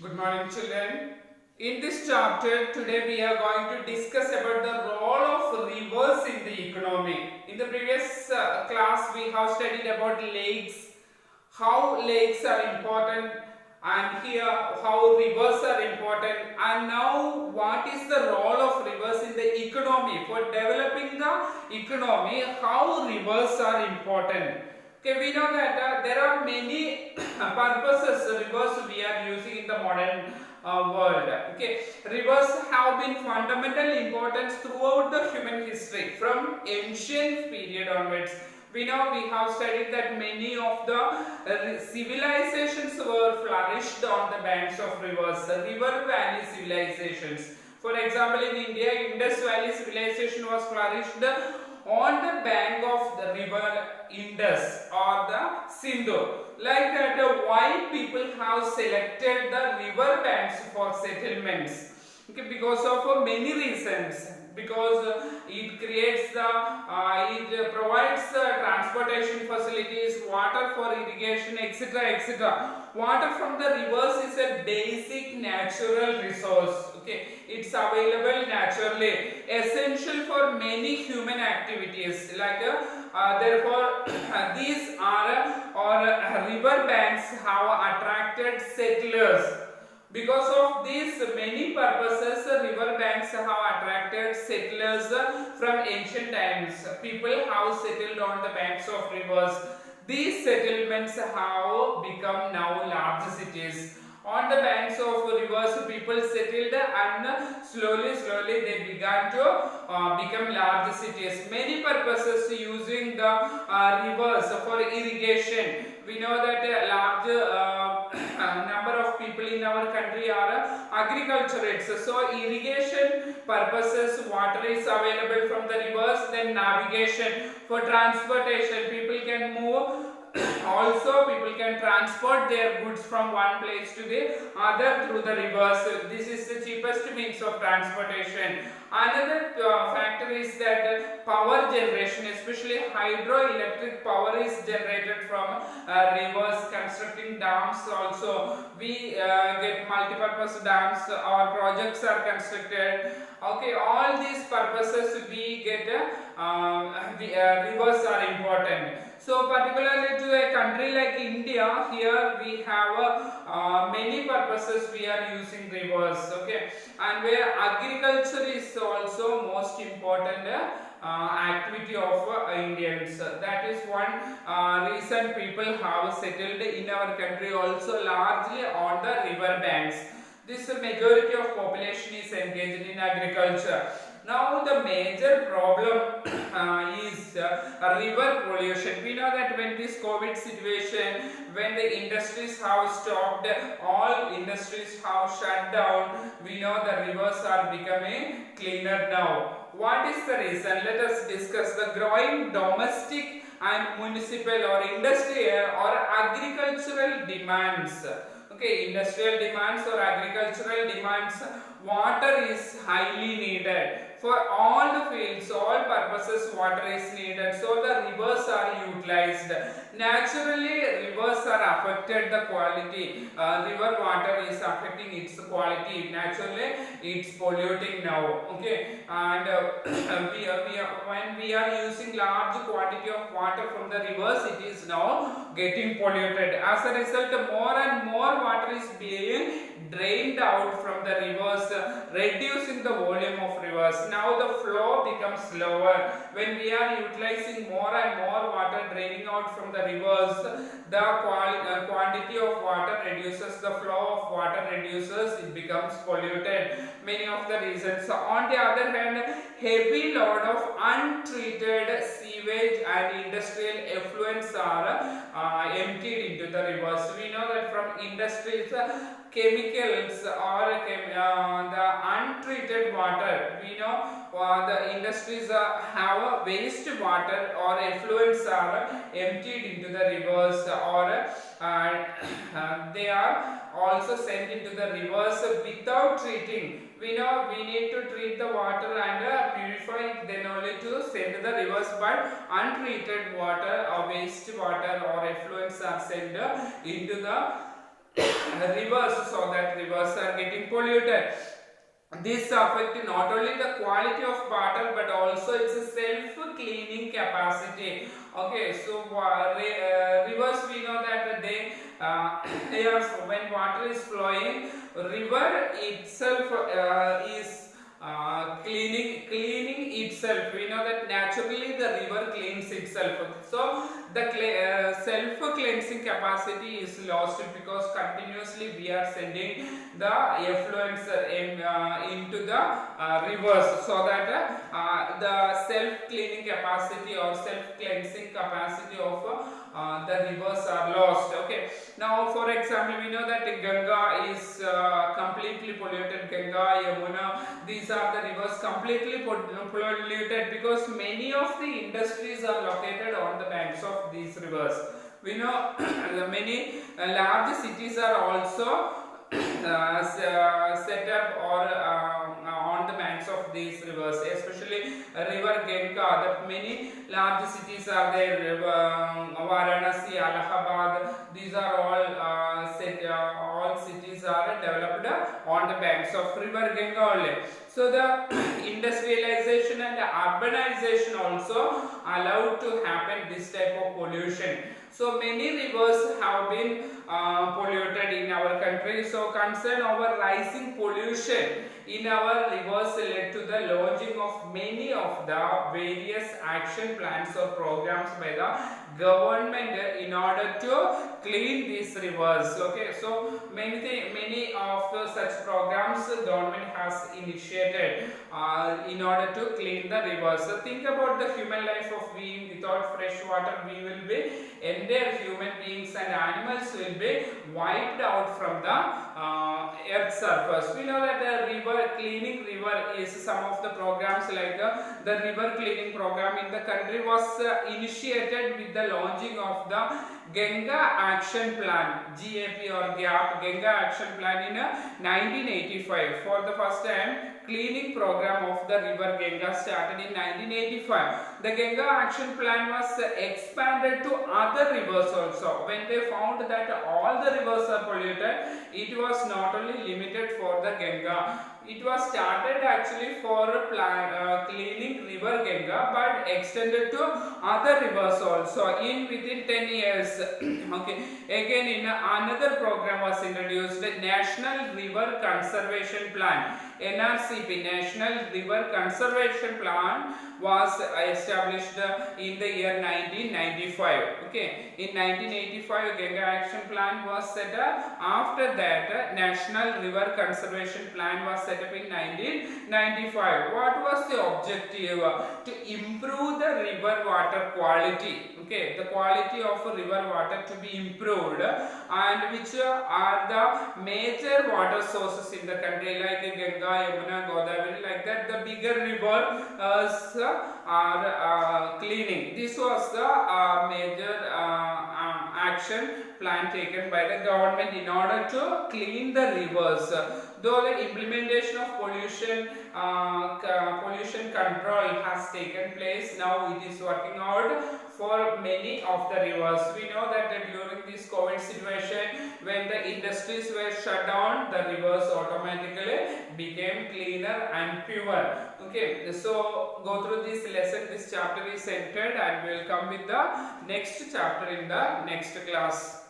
Good morning, children. In this chapter, today we are going to discuss about the role of rivers in the economy. In the previous class, we have studied about lakes, how lakes are important, and here how rivers are important. And now, what is the role of rivers in the economy? For developing the economy, how rivers are important. Okay, we know that there are many purposes rivers we are using in the modern world. Okay, rivers have been fundamental importance throughout the human history from ancient period onwards. We know we have studied that many of the civilizations were flourished on the banks of rivers, river valley civilizations. For example, in India, Indus Valley civilization was flourished on the bank of the river Indus or the Sindhu. Like that, why people have selected the river banks for settlements? Okay, because of many reasons. Because it creates the, it provides transportation facilities, water for irrigation, etc., etc. Water from the rivers is a basic natural resource. Okay, it's available naturally, essential for many human activities. Like therefore, these are or river banks have attracted settlers. Because of these many purposes, river banks have attracted settlers from ancient times. People have settled on the banks of rivers. These settlements have become now large cities. On the banks of rivers, people settled and slowly they began to become large cities. Many purposes using the rivers for irrigation. We know that a large number of people in our country are agriculturists. So irrigation purposes, water is available from the rivers. Then navigation, for transportation, people can move. Also, people can transport their goods from one place to the other through the rivers. This is the cheapest means of transportation. Another factor is that power generation, especially hydroelectric power, is generated from rivers. Constructing dams also, we get multi-purpose dams or projects are constructed. Okay, all these purposes we get rivers are important. So particularly to a country like India, here we have many purposes we are using rivers. Okay, and where agriculture is also most important activity of Indians. That is one reason people have settled in our country also largely on the river banks. This majority of population is engaged in agriculture. Now the major problem is river pollution. We know that when this COVID situation, when the industries have stopped, all industries have shut down, we know the rivers are becoming cleaner now. What is the reason? Let us discuss the growing domestic and municipal or industrial or agricultural demands. Okay, industrial demands or agricultural demands, water is highly needed. For all the fields, all purposes, water is needed. So the rivers are utilized. Naturally, rivers are affected the quality. River water is affecting its quality. Naturally, it's polluting now. Okay, and when we are using large quantity of water from the rivers, it is now getting polluted. As a result, more and more water is being drained out from the rivers, reducing the volume of rivers. Now the flow becomes slower. When we are utilizing more and more water draining out from the rivers, the quantity of water reduces, the flow of water reduces, it becomes polluted. Many of the reasons. On the other hand, heavy load of untreated sewage and industrial effluents are emptied into the rivers. We know that from industries, chemicals or the untreated water, we know the industries have a waste water or effluents are emptied into the rivers, or they are also sent into the rivers without treating. We know we need to treat the water and purify it, then only to send to the rivers, but untreated water or waste water or effluents are sent into the rivers, so that rivers are getting polluted. This affect not only the quality of water but also its self-cleaning capacity. Okay, so rivers, we know that they are, when water is flowing, river itself is cleaning itself. We know that naturally the river cleans itself. So the self cleansing capacity is lost because continuously we are sending the effluents into the rivers, so that the self cleaning capacity or self cleansing capacity of the rivers are lost. Okay, now for example, we know that Ganga is completely polluted. Ganga, Yamuna, these are the rivers completely polluted because many of the industries are located on the banks of these rivers. We know many large cities are also set up or on the banks of these rivers, especially river Ganga. That many large cities are there. Varanasi, Allahabad. These are all cities are developed on the banks of river Ganga only. So the industrialization and urbanization also allowed to happen this type of pollution. So many rivers have been polluted in our country. So concern over rising pollution in our rivers led to the launching of many of the various action plans or programs by the government in order to clean these rivers. Okay, so many of such programs government has initiated in order to clean the rivers. So think about the human life of being without fresh water, we will be entire human beings and animals will be wiped out from the earth surface. We know that the river cleaning river is some of the programs, like the river cleaning program in the country was initiated with the launching of the Ganga Action Plan, GAP or GAP, Ganga Action Plan in 1985. For the first time, cleaning program of the river Ganga started in 1985. The Ganga Action Plan was expanded to other rivers also. When they found that all the rivers are polluted, it was not only limited for the Ganga. It was started actually for cleaning river Ganga, but extended to other rivers also in within 10 years. Okay, again in another program was introduced, the National River Conservation Plan. NRCP, National River Conservation Plan, was established in the year 1995. Okay, in 1985 Ganga Action Plan was set up. After that, National River Conservation Plan was set up in 1995. What was the objective? To improve the river water quality. Okay, the quality of river water to be improved, and which are the major water sources in the country, like Ganga, Yamuna, Godavari, like that. The bigger rivers are cleaning. This was the major action plan taken by the government in order to clean the rivers. Though the implementation of pollution control has taken place, now it is working out for many of the rivers. We know that during this COVID situation, when the industries were shut down, the rivers automatically became cleaner and pure. Okay, so go through this lesson. This chapter is centered, and we will come with the next chapter in the next class.